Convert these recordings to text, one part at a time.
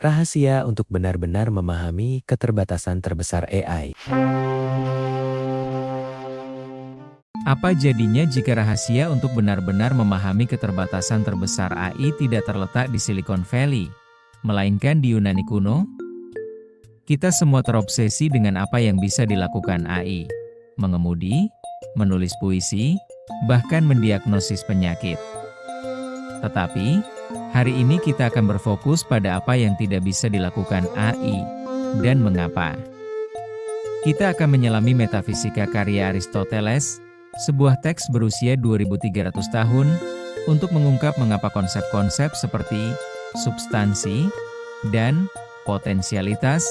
Rahasia untuk benar-benar memahami keterbatasan terbesar AI. Apa jadinya jika rahasia untuk benar-benar memahami keterbatasan terbesar AI tidak terletak di Silicon Valley, melainkan di Yunani kuno? Kita semua terobsesi dengan apa yang bisa dilakukan AI. Mengemudi, menulis puisi, bahkan mendiagnosis penyakit. Tetapi, hari ini kita akan berfokus pada apa yang tidak bisa dilakukan AI, dan mengapa. Kita akan menyelami metafisika karya Aristoteles, sebuah teks berusia 2300 tahun, untuk mengungkap mengapa konsep-konsep seperti substansi dan potensialitas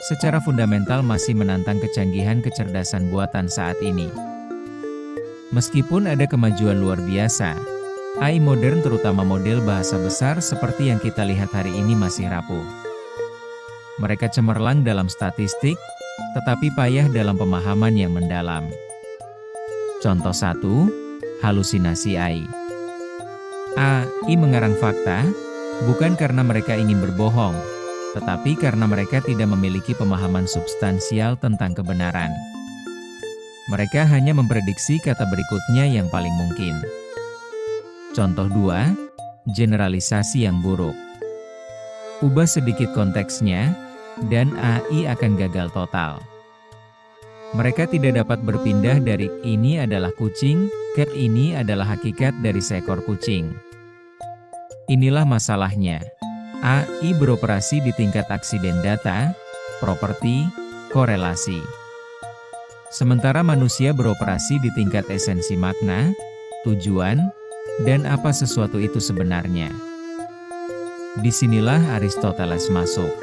secara fundamental masih menantang kecanggihan kecerdasan buatan saat ini. Meskipun ada kemajuan luar biasa, AI modern terutama model bahasa besar seperti yang kita lihat hari ini masih rapuh. Mereka cemerlang dalam statistik, tetapi payah dalam pemahaman yang mendalam. Contoh 1, halusinasi AI. AI mengarang fakta, bukan karena mereka ingin berbohong, tetapi karena mereka tidak memiliki pemahaman substansial tentang kebenaran. Mereka hanya memprediksi kata berikutnya yang paling mungkin. Contoh 2, generalisasi yang buruk. Ubah sedikit konteksnya, dan AI akan gagal total. Mereka tidak dapat berpindah dari "ini adalah kucing" ke "ini adalah hakikat dari seekor kucing". Inilah masalahnya. AI beroperasi di tingkat aksiden data, properti, korelasi. Sementara manusia beroperasi di tingkat esensi makna, tujuan, dan apa sesuatu itu sebenarnya. Disinilah Aristoteles masuk.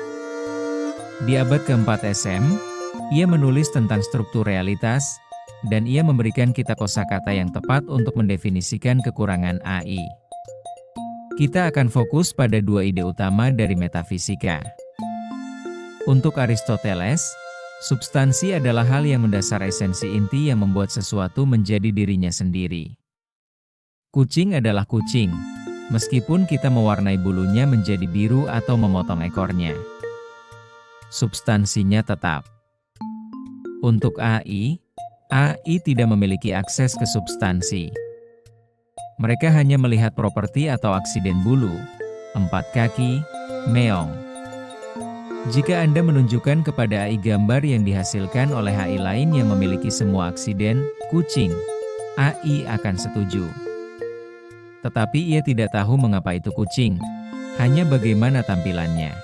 Di abad keempat SM, ia menulis tentang struktur realitas, dan ia memberikan kita kosakata yang tepat untuk mendefinisikan kekurangan AI. Kita akan fokus pada dua ide utama dari metafisika. Untuk Aristoteles, substansi adalah hal yang mendasar esensi inti yang membuat sesuatu menjadi dirinya sendiri. Kucing adalah kucing, meskipun kita mewarnai bulunya menjadi biru atau memotong ekornya. Substansinya tetap. Untuk AI tidak memiliki akses ke substansi. Mereka hanya melihat properti atau aksiden bulu, 4 kaki, meong. Jika Anda menunjukkan kepada AI gambar yang dihasilkan oleh AI lain yang memiliki semua aksiden, kucing, AI akan setuju. Tetapi ia tidak tahu mengapa itu kucing, hanya bagaimana tampilannya.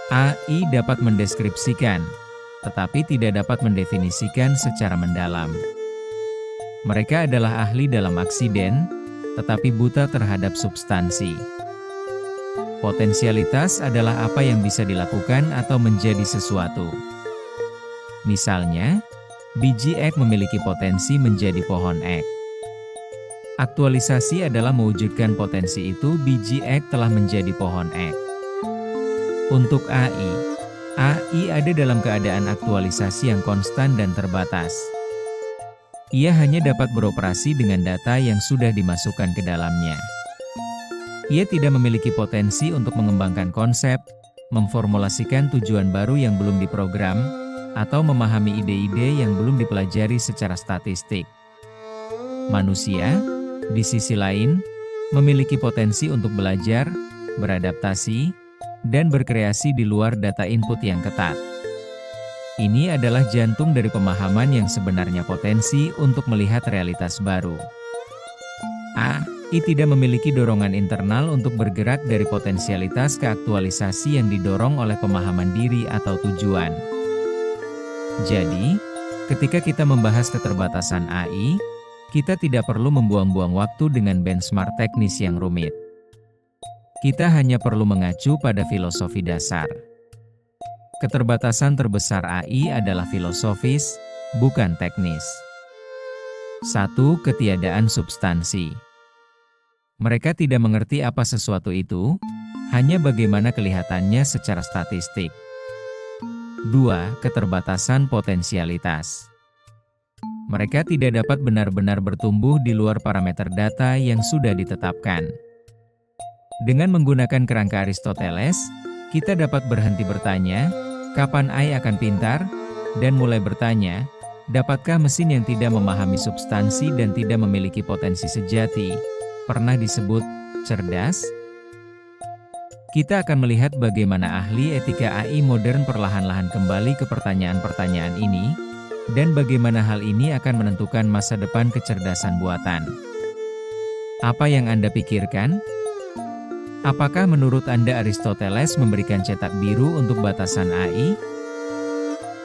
AI dapat mendeskripsikan, tetapi tidak dapat mendefinisikan secara mendalam. Mereka adalah ahli dalam aksiden, tetapi buta terhadap substansi. Potensialitas adalah apa yang bisa dilakukan atau menjadi sesuatu. Misalnya, biji ek memiliki potensi menjadi pohon ek. Aktualisasi adalah mewujudkan potensi itu biji ek telah menjadi pohon ek. Untuk AI ada dalam keadaan aktualisasi yang konstan dan terbatas. Ia hanya dapat beroperasi dengan data yang sudah dimasukkan ke dalamnya. Ia tidak memiliki potensi untuk mengembangkan konsep, memformulasikan tujuan baru yang belum diprogram, atau memahami ide-ide yang belum dipelajari secara statistik. Manusia, di sisi lain, memiliki potensi untuk belajar, beradaptasi, dan berkreasi di luar data input yang ketat. Ini adalah jantung dari pemahaman yang sebenarnya potensi untuk melihat realitas baru. AI tidak memiliki dorongan internal untuk bergerak dari potensialitas ke aktualisasi yang didorong oleh pemahaman diri atau tujuan. Jadi, ketika kita membahas keterbatasan AI, kita tidak perlu membuang-buang waktu dengan benchmark teknis yang rumit. Kita hanya perlu mengacu pada filosofi dasar. Keterbatasan terbesar AI adalah filosofis, bukan teknis. 1. Ketiadaan substansi. Mereka tidak mengerti apa sesuatu itu, hanya bagaimana kelihatannya secara statistik. 2. Keterbatasan potensialitas. Mereka tidak dapat benar-benar bertumbuh di luar parameter data yang sudah ditetapkan. Dengan menggunakan kerangka Aristoteles, Kita dapat berhenti bertanya, kapan AI akan pintar? Dan mulai bertanya, dapatkah mesin yang tidak memahami substansi dan tidak memiliki potensi sejati, pernah disebut cerdas? Kita akan melihat bagaimana ahli etika AI modern perlahan-lahan kembali ke pertanyaan-pertanyaan ini, dan bagaimana hal ini akan menentukan masa depan kecerdasan buatan. Apa yang Anda pikirkan? Apakah menurut Anda Aristoteles memberikan cetak biru untuk batasan AI?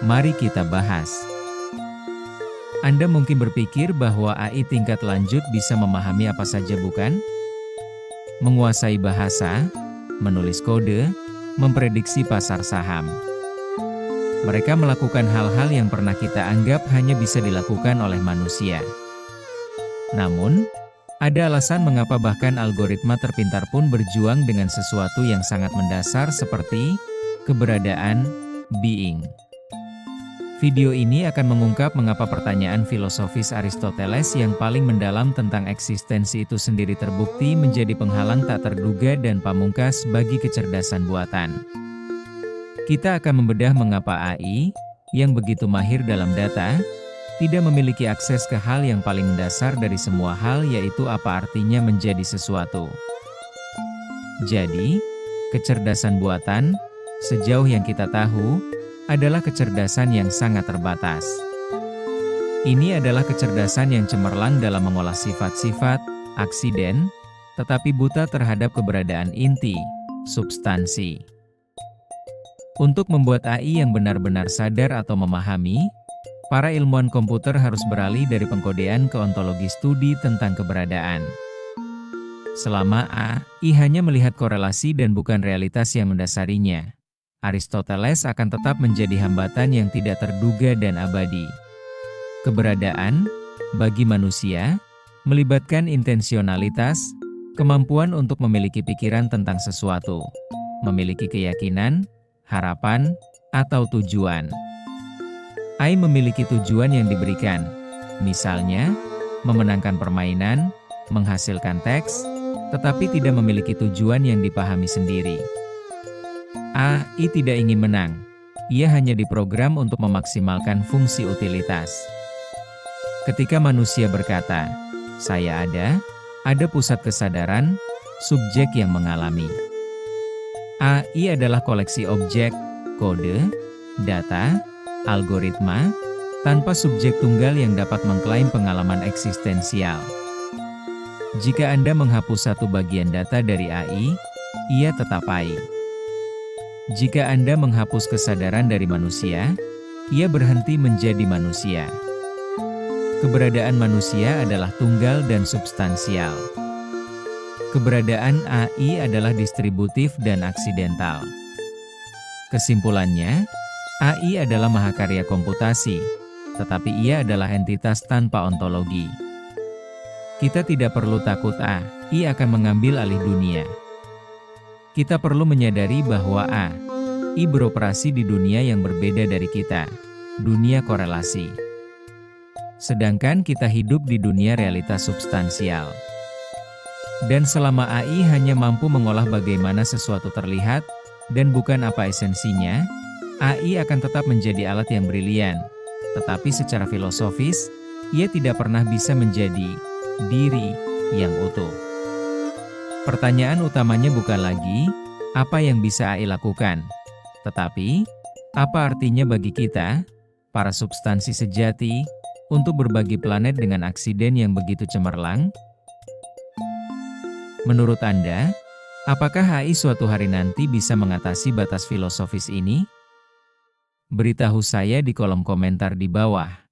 Mari kita bahas. Anda mungkin berpikir bahwa AI tingkat lanjut bisa memahami apa saja, bukan? Menguasai bahasa, menulis kode, memprediksi pasar saham. Mereka melakukan hal-hal yang pernah kita anggap hanya bisa dilakukan oleh manusia. Namun, ada alasan mengapa bahkan algoritma terpintar pun berjuang dengan sesuatu yang sangat mendasar seperti keberadaan being. Video ini akan mengungkap mengapa pertanyaan filosofis Aristoteles yang paling mendalam tentang eksistensi itu sendiri terbukti menjadi penghalang tak terduga dan pamungkas bagi kecerdasan buatan. Kita akan membedah mengapa AI, yang begitu mahir dalam data, tidak memiliki akses ke hal yang paling mendasar dari semua hal, yaitu apa artinya menjadi sesuatu. Jadi, kecerdasan buatan, sejauh yang kita tahu, adalah kecerdasan yang sangat terbatas. Ini adalah kecerdasan yang cemerlang dalam mengolah sifat-sifat, aksiden, tetapi buta terhadap keberadaan inti, substansi. Untuk membuat AI yang benar-benar sadar atau memahami, para ilmuwan komputer harus beralih dari pengkodean ke ontologi studi tentang keberadaan. Selama AI hanya melihat korelasi dan bukan realitas yang mendasarinya, Aristoteles akan tetap menjadi hambatan yang tidak terduga dan abadi. Keberadaan, bagi manusia, melibatkan intensionalitas, kemampuan untuk memiliki pikiran tentang sesuatu, memiliki keyakinan, harapan, atau tujuan. AI memiliki tujuan yang diberikan, misalnya, memenangkan permainan, menghasilkan teks, tetapi tidak memiliki tujuan yang dipahami sendiri. AI tidak ingin menang, ia hanya diprogram untuk memaksimalkan fungsi utilitas. Ketika manusia berkata, saya ada pusat kesadaran, subjek yang mengalami. AI adalah koleksi objek, kode, data, algoritma, tanpa subjek tunggal yang dapat mengklaim pengalaman eksistensial. Jika Anda menghapus satu bagian data dari AI, ia tetap AI. Jika Anda menghapus kesadaran dari manusia, ia berhenti menjadi manusia. Keberadaan manusia adalah tunggal dan substansial. Keberadaan AI adalah distributif dan aksidental. Kesimpulannya, AI adalah mahakarya komputasi, tetapi ia adalah entitas tanpa ontologi. Kita tidak perlu takut AI akan mengambil alih dunia. Kita perlu menyadari bahwa AI beroperasi di dunia yang berbeda dari kita, dunia korelasi. Sedangkan kita hidup di dunia realitas substansial. Dan selama AI hanya mampu mengolah bagaimana sesuatu terlihat, dan bukan apa esensinya, AI akan tetap menjadi alat yang brilian. Tetapi secara filosofis, ia tidak pernah bisa menjadi diri yang utuh. Pertanyaan utamanya bukan lagi, apa yang bisa AI lakukan? Tetapi, apa artinya bagi kita, para substansi sejati, untuk berbagi planet dengan aksiden yang begitu cemerlang? Menurut Anda, apakah AI suatu hari nanti bisa mengatasi batas filosofis ini? Beritahu saya di kolom komentar di bawah.